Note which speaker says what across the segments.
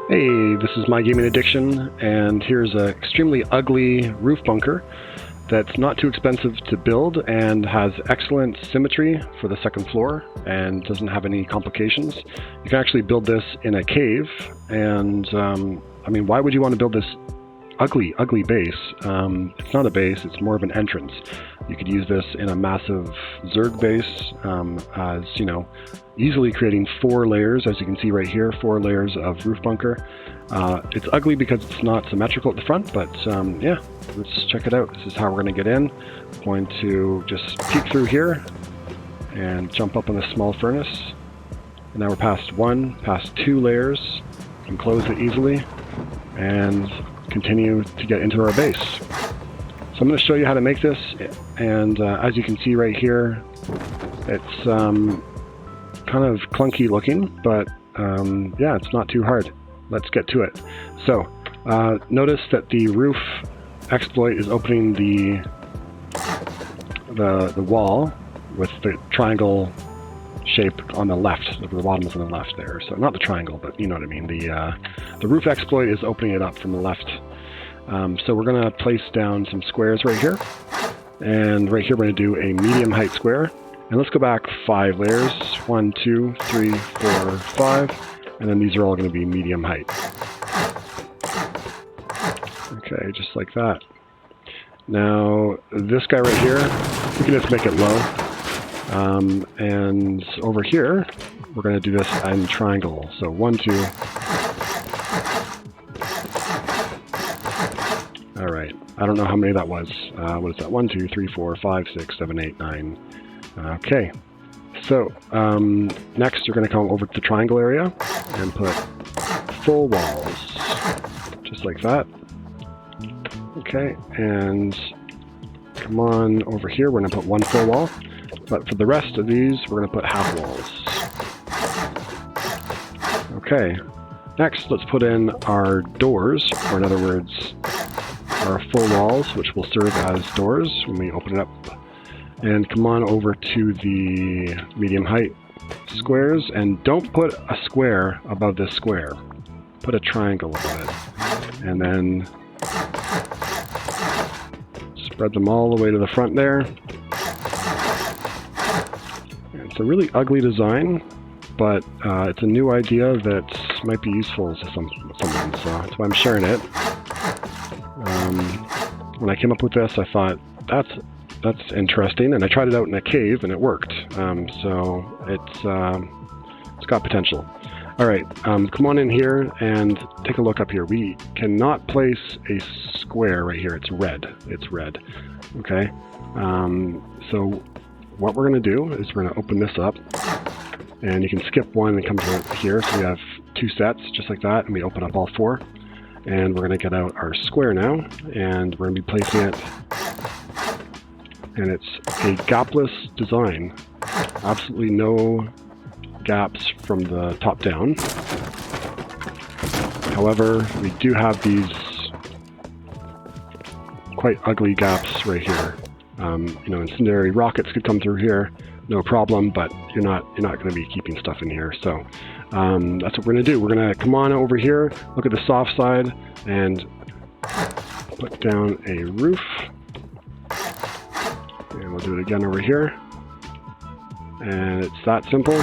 Speaker 1: Hey, this is My Gaming Addiction, and here's an extremely ugly roof bunker that's not too expensive to build and has excellent symmetry for the second floor and doesn't have any complications. You can actually build this in a cave, and I mean, why would you want to build this ugly base? It's not a base, it's more of an entrance. You could use this in a massive Zerg base, as you know, easily creating 4 layers, as you can see right here, 4 layers of roof bunker. It's ugly because it's not symmetrical at the front, but yeah, let's check it out. This is how we're going to get in. I'm going to just peek through here and jump up on this small furnace. And now we're past 2 layers. You can close it easily and continue to get into our base. So I'm going to show you how to make this, and as you can see right here, it's kind of clunky looking, but yeah, it's not too hard. Let's get to it. So notice that the roof exploit is opening the wall with the triangle shape on the left. The bottom is on the left there, so not the triangle, but you know what I mean. The roof exploit is opening it up from the left. So we're going to place down some squares right here, and right here we're going to do a medium height square. And let's go back 5 layers, 1, 2, 3, 4, 5, and then these are all going to be medium height. Okay, just like that. Now this guy right here, we can just make it low. And over here, we're going to do this in triangle. So 1, 2. All right, I don't know how many that was. What is that? 1, 2, 3, 4, 5, 6, 7, 8, 9. Okay, so next you're going to come over to the triangle area and put full walls, just like that. Okay, and come on over here, we're going to put 1 full wall, but for the rest of these, we're going to put half walls. Okay, next let's put in our doors, or in other words, our full walls, which will serve as doors when we open it up. And come on over to the medium height squares, and don't put a square above this square. Put a triangle above it. And then spread them all the way to the front there. And it's a really ugly design, but it's a new idea that might be useful to someone, so that's why I'm sharing it. When I came up with this, I thought, that's interesting, and I tried it out in a cave and it worked. So it's got potential. All right, come on in here and take a look up here. We cannot place a square right here. It's red. It's red. Okay. So what we're going to do is we're going to open this up, and you can skip one and come to here. So we have 2 sets just like that, and we open up all 4. And we're going to get out our square now, and we're going to be placing it. And it's a gapless design. Absolutely no gaps from the top down. However, we do have these quite ugly gaps right here. You know, incendiary rockets could come through here, no problem, but you're not going to be keeping stuff in here. So that's what we're going to do. We're going to come on over here, look at the soft side, and put down a roof. And we'll do it again over here. And it's that simple.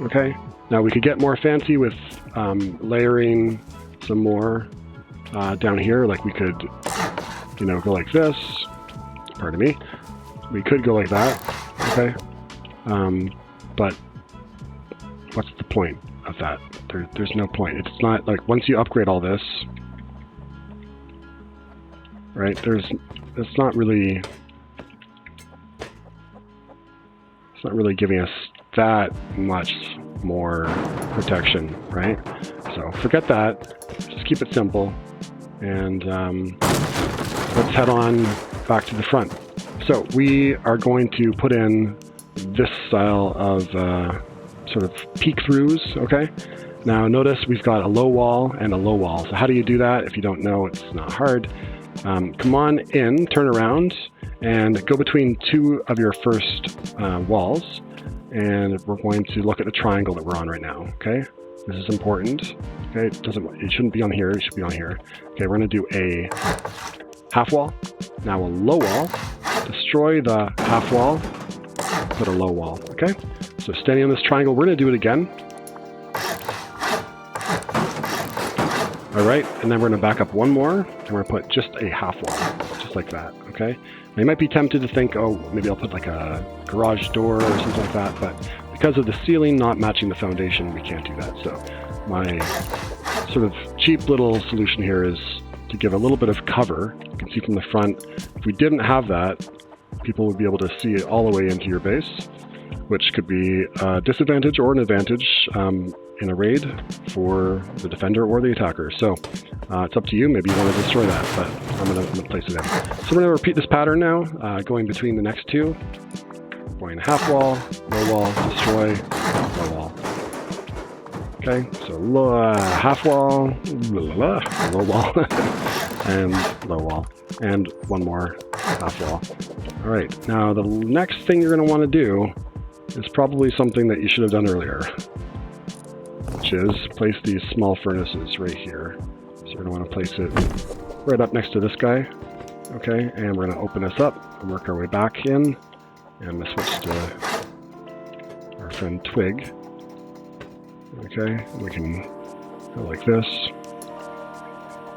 Speaker 1: Okay. Now we could get more fancy with layering some more down here. Like we could, you know, go like this. Pardon me. We could go like that. Okay. But what's the point of that? There's no point. It's not like once you upgrade all this, right? It's not really giving us that much more protection, right? So forget that. Just keep it simple, and let's head on back to the front. So we are going to put in this style of sort of peek-throughs, okay? Now notice we've got a low wall and a low wall. So how do you do that? If you don't know, it's not hard. Come on in, turn around, and go between 2 of your first walls, and we're going to look at the triangle that we're on right now, okay? This is important. Okay, it shouldn't be on here, it should be on here. Okay, we're gonna do a half wall, now a low wall, destroy the half wall, put a low wall, okay? So standing on this triangle, we're gonna do it again. All right, and then we're gonna back up one more, and we're gonna put just a half wall, just like that, okay? Now you might be tempted to think, oh, maybe I'll put like a garage door or something like that, but because of the ceiling not matching the foundation, we can't do that. So my sort of cheap little solution here is to give a little bit of cover. You can see from the front, if we didn't have that, people would be able to see it all the way into your base, which could be a disadvantage or an advantage in a raid for the defender or the attacker. So it's up to you. Maybe you want to destroy that, but I'm going to place it in. So we're going to repeat this pattern now, going between the next two. Going half wall, low wall, destroy, low wall. Okay, so half wall, low wall, and low wall, and one more half wall. All right, now the next thing you're going to want to do is probably something that you should have done earlier, which is place these small furnaces right here. So we're going to want to place it right up next to this guy. Okay, and we're going to open this up and work our way back in. And I'm going to switch to our friend Twig. Okay, we can go like this.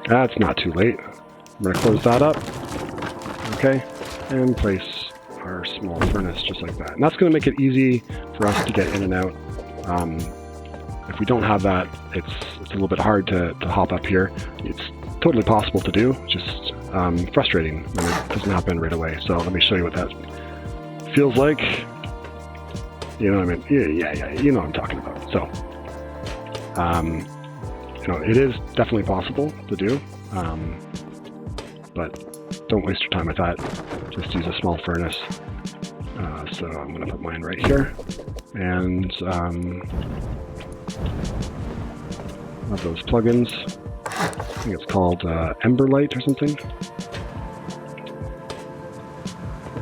Speaker 1: That's not too late. I'm going to close that up. Okay, and place our small furnace just like that. And that's going to make it easy for us to get in and out. If we don't have that, it's a little bit hard to hop up here. It's totally possible to do, just frustrating when it doesn't happen right away. So let me show you what that feels like. You know what I mean? Yeah, you know what I'm talking about. So, you know, it is definitely possible to do, but don't waste your time with that. Just use a small furnace. So I'm going to put mine right here, and of those plugins. I think it's called Emberlight or something.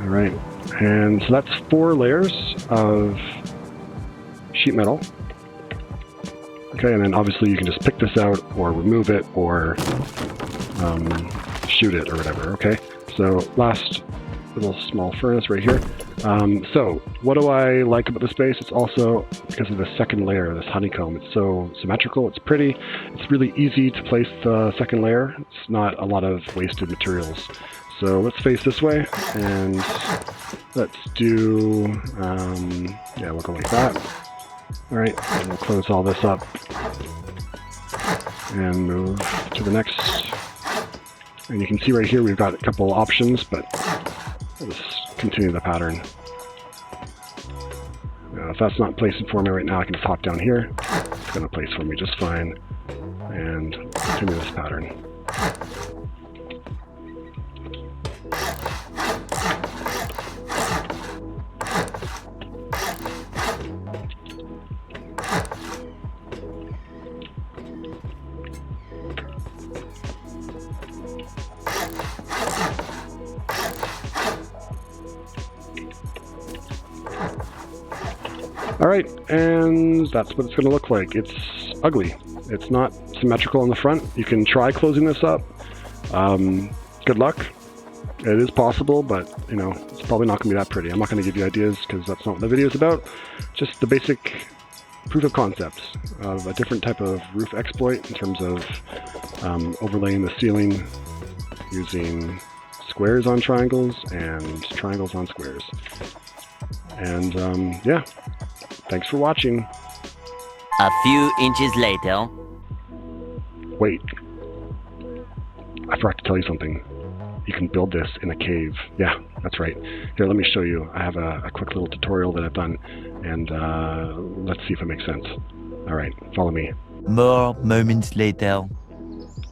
Speaker 1: All right, and so that's 4 layers of sheet metal. Okay, and then obviously you can just pick this out or remove it or shoot it or whatever. Okay, so last little small furnace right here. So what do I like about this base? It's also because of the second layer, this honeycomb. It's so symmetrical, it's pretty. It's really easy to place the second layer. It's not a lot of wasted materials. So let's face this way, and let's do, yeah, we'll go like that. All right, and we'll close all this up and move to the next. And you can see right here we've got a couple options, but let's continue the pattern. Now, if that's not placing for me right now, I can just hop down here. It's going to place for me just fine, and continue this pattern. All right, and that's what it's going to look like. It's ugly. It's not symmetrical in the front. You can try closing this up. Good luck. It is possible, but you know, it's probably not going to be that pretty. I'm not going to give you ideas because that's not what the video is about. Just the basic proof of concept of a different type of roof exploit in terms of overlaying the ceiling using squares on triangles and triangles on squares. And yeah. Thanks for watching.
Speaker 2: A few inches later.
Speaker 1: Wait. I forgot to tell you something. You can build this in a cave. Yeah, that's right. Here, let me show you. I have a quick little tutorial that I've done, and let's see if it makes sense. All right, follow me.
Speaker 2: More moments later.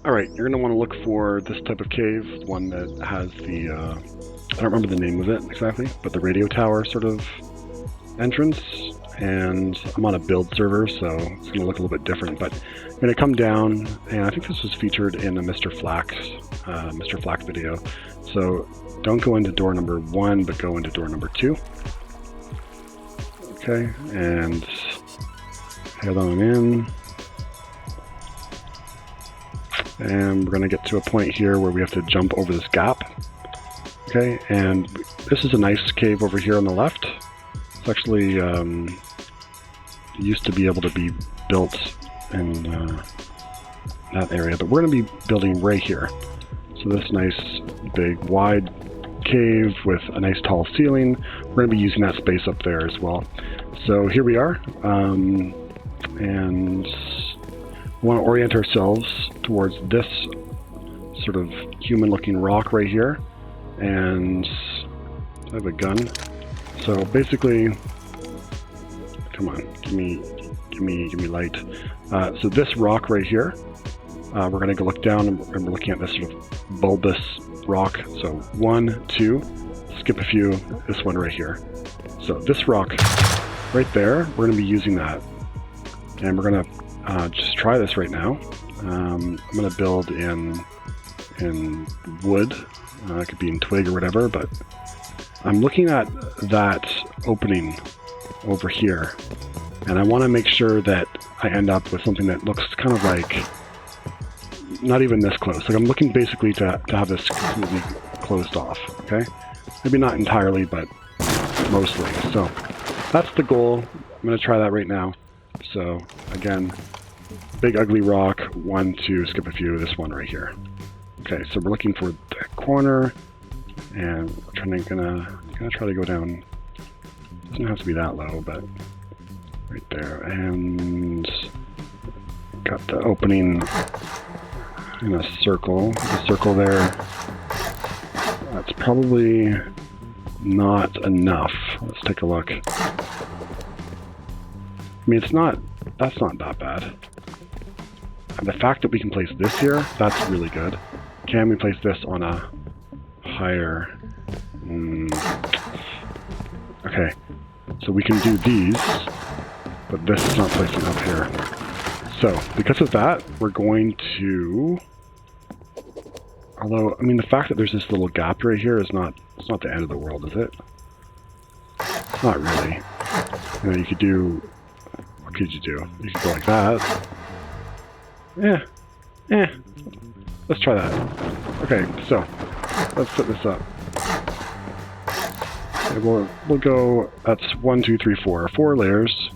Speaker 1: All right, you're going to want to look for this type of cave, one that has the, I don't remember the name of it exactly, but the radio tower sort of entrance. And I'm on a build server, so it's going to look a little bit different, but I'm going to come down, and I think this was featured in a Mr. Flack video. So don't go into door number 1, but go into door number 2. Okay, and head on in, And we're going to get to a point here where we have to jump over this gap. Okay, and this is a nice cave over here on the left. It's actually used to be able to be built in that area, but we're going to be building right here. So this nice, big, wide cave with a nice tall ceiling. We're going to be using that space up there as well. So here we are, and we want to orient ourselves towards this sort of human-looking rock right here. And I have a gun. So basically, come on, give me light. So this rock right here, we're going to go look down, and we're looking at this sort of bulbous rock. So 1, 2, skip a few, this one right here. So this rock right there, we're going to be using that. And we're going to just try this right now. I'm going to build in wood. It could be in twig or whatever, but I'm looking at that opening over here, and I want to make sure that I end up with something that looks kind of like not even this close. Like I'm looking basically to have this completely closed off, okay? Maybe not entirely, but mostly. So that's the goal. I'm going to try that right now. So again, big ugly rock, 1, 2, skip a few, this one right here. Okay, so we're looking for the corner, and we're gonna try to go down. Doesn't have to be that low, but right there, and got the opening in a circle. The circle there. That's probably not enough. Let's take a look. I mean, that's not that bad. And the fact that we can place this here, that's really good. Can we place this on a higher... Okay, so we can do these, but this is not placing up here. So, because of that, we're going to... Although, I mean, the fact that there's this little gap right here is not... It's not the end of the world, is it? Not really. You know, you could do... What could you do? You could go like that. Yeah. Let's try that. Okay, so let's set this up. Okay, we'll go. That's 1, 2, 3, 4. 4 layers,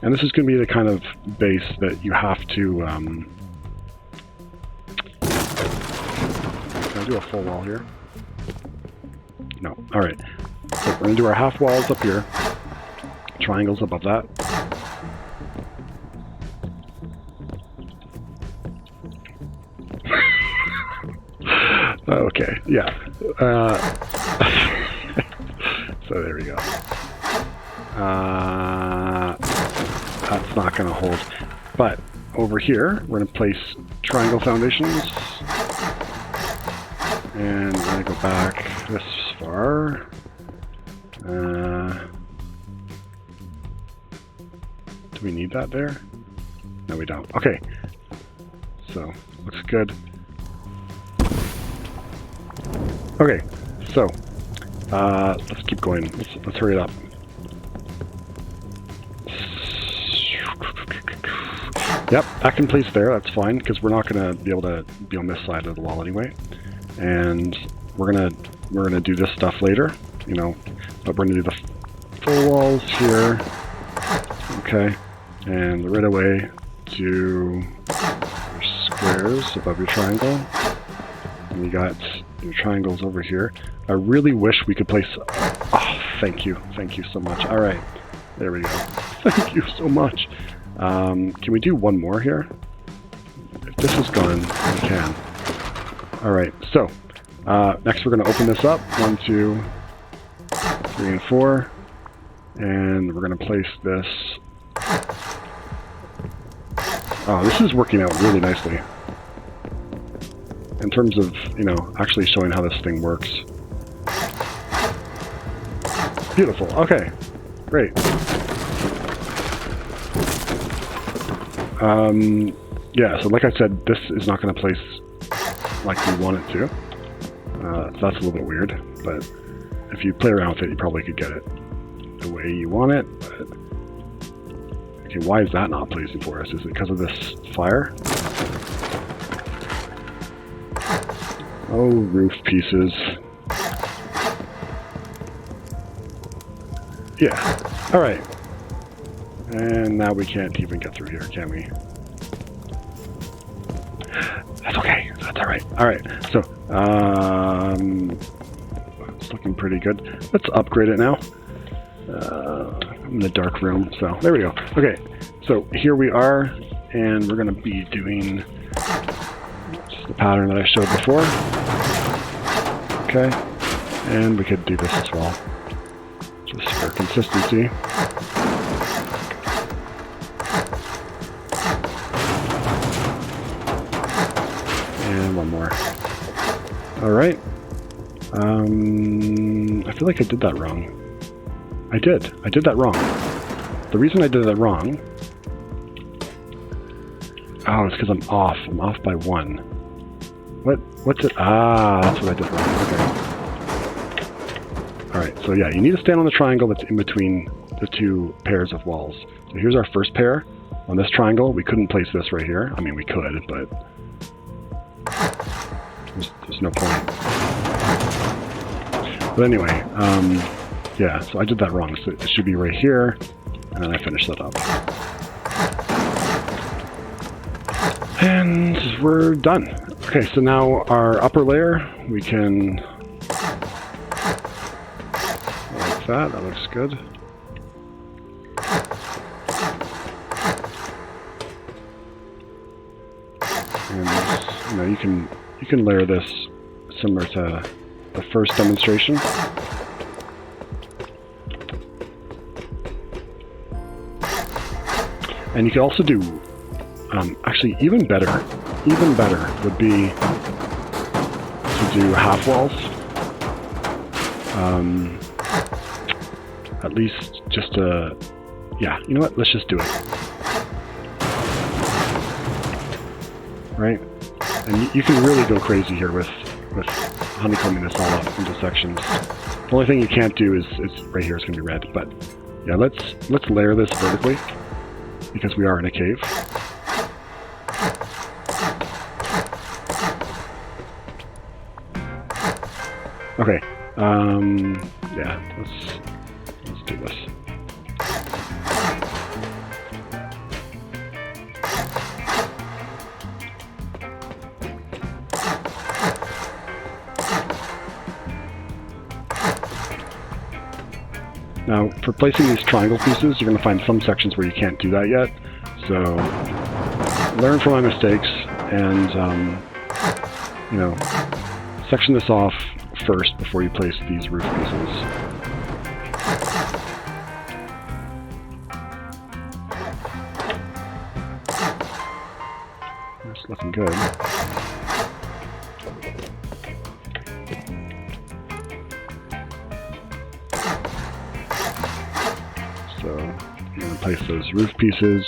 Speaker 1: and this is going to be the kind of base that you have to. Can I do a full wall here? No. All right. So we're going to do our half walls up here. Triangles above that. Okay, yeah. So there we go. That's not going to hold. But over here, we're going to place triangle foundations. And we're going to go back this far. Do we need that there? No, we don't. Okay. So, looks good. Okay, so let's keep going. Let's hurry it up. Yep, that can place there. That's fine because we're not going to be able to be on this side of the wall anyway. And we're gonna do this stuff later, you know. But we're gonna do the full walls here. Okay, and right away to your squares above your triangle. And you got your triangles over here. I really wish we could place... Oh, thank you so much. All right, there we go. Thank you so much. Can we do one more here? If this is gone, we can. All right, so next we're going to open this up. 1, 2, 3, and 4, and we're going to place this. Oh, this is working out really nicely. In terms of, you know, actually showing how this thing works. Beautiful. Okay. Great. Yeah, so like I said, this is not going to place like we want it to. So that's a little bit weird, but if you play around with it, you probably could get it the way you want it. But... Okay, why is that not placing for us? Is it because of this fire? Oh, roof pieces. Yeah. Alright. And now we can't even get through here, can we? That's okay. That's alright. Alright, so, it's looking pretty good. Let's upgrade it now. I'm in a dark room, so there we go. Okay, so here we are, and we're going to be doing just the pattern that I showed before. Okay, and we could do this as well, just for consistency. And one more. Alright. I feel like I did that wrong. I did that wrong. The reason I did that wrong... Oh, it's because I'm off. I'm off by 1. What's it? Ah, that's what I did wrong. Okay. Alright, so yeah, you need to stand on the triangle that's in between the two pairs of walls. So here's our first pair. On this triangle, we couldn't place this right here. I mean, we could, but... There's no point. But anyway, yeah, so I did that wrong. So it should be right here, and then I finished that up. And we're done. Okay, so now our upper layer, we can... like that, that looks good. And, you know, you can layer this similar to the first demonstration. And you can also do, actually even better would be to do half walls. At least just a, yeah, you know what, let's just do it. Right? And you can really go crazy here with honeycombing this all up into sections. The only thing you can't do is right here, it's going to be red. But yeah, let's layer this vertically because we are in a cave. Okay. Yeah, let's do this. Now, for placing these triangle pieces, you're going to find some sections where you can't do that yet. So, learn from my mistakes and, you know, section this off first before you place these roof pieces. That's looking good. So you're going to place those roof pieces,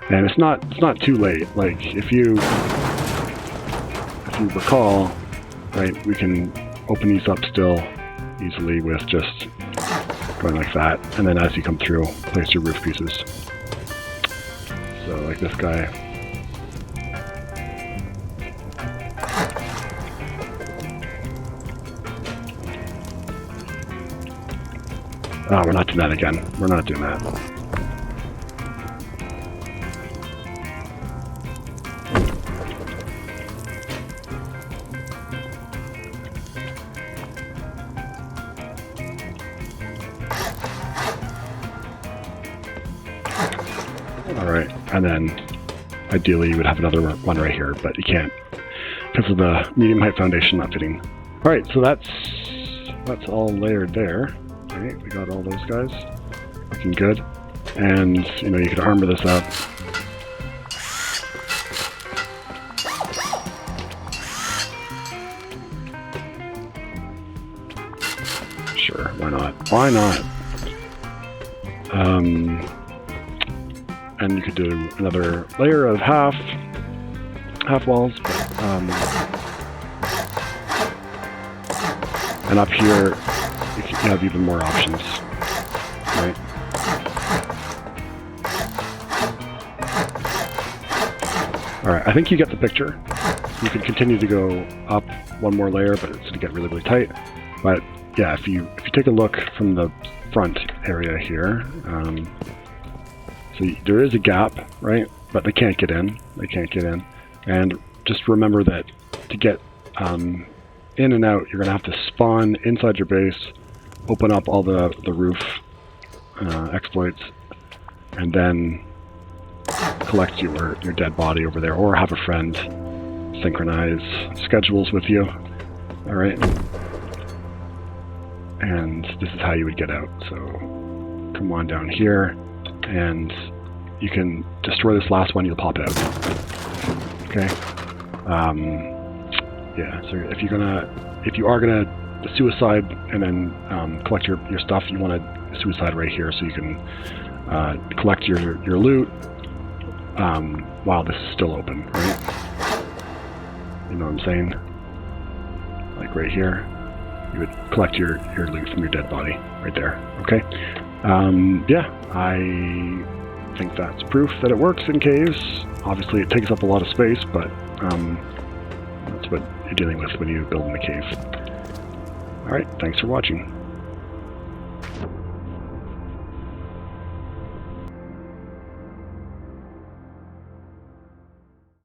Speaker 1: and it's not too late. Like if you recall, right, we can open these up still easily with just going like that, and then as you come through, place your roof pieces. So like this guy. Oh, we're not doing that again. We're not doing that. Alright, and then ideally you would have another one right here, but you can't because of the medium height foundation not fitting. Alright, so that's all layered there. Right, we got all those guys looking good, and you know you could armor this up. Sure, why not? Why not? And you could do another layer of half walls, but, and up here you have even more options, right? Alright, I think you get the picture. You can continue to go up one more layer, but it's going to get really, really tight. But yeah, if you take a look from the front area here, so there is a gap, right? But they can't get in. They can't get in. And just remember that to get in and out, you're going to have to spawn inside your base, open up all the roof exploits, and then collect your dead body over there, or have a friend synchronize schedules with you. All right. And this is how you would get out. So come on down here, and you can destroy this last one. You'll pop out. Okay. Yeah. So if you are gonna suicide and then collect your stuff, you want to suicide right here, so you can collect your loot while this is still open. Right? You know what I'm saying? Like right here. You would collect your loot from your dead body right there. Okay. Yeah, I think that's proof that it works in caves. Obviously, it takes up a lot of space, but that's what you're dealing with when you build in a cave. All right. Thanks for watching.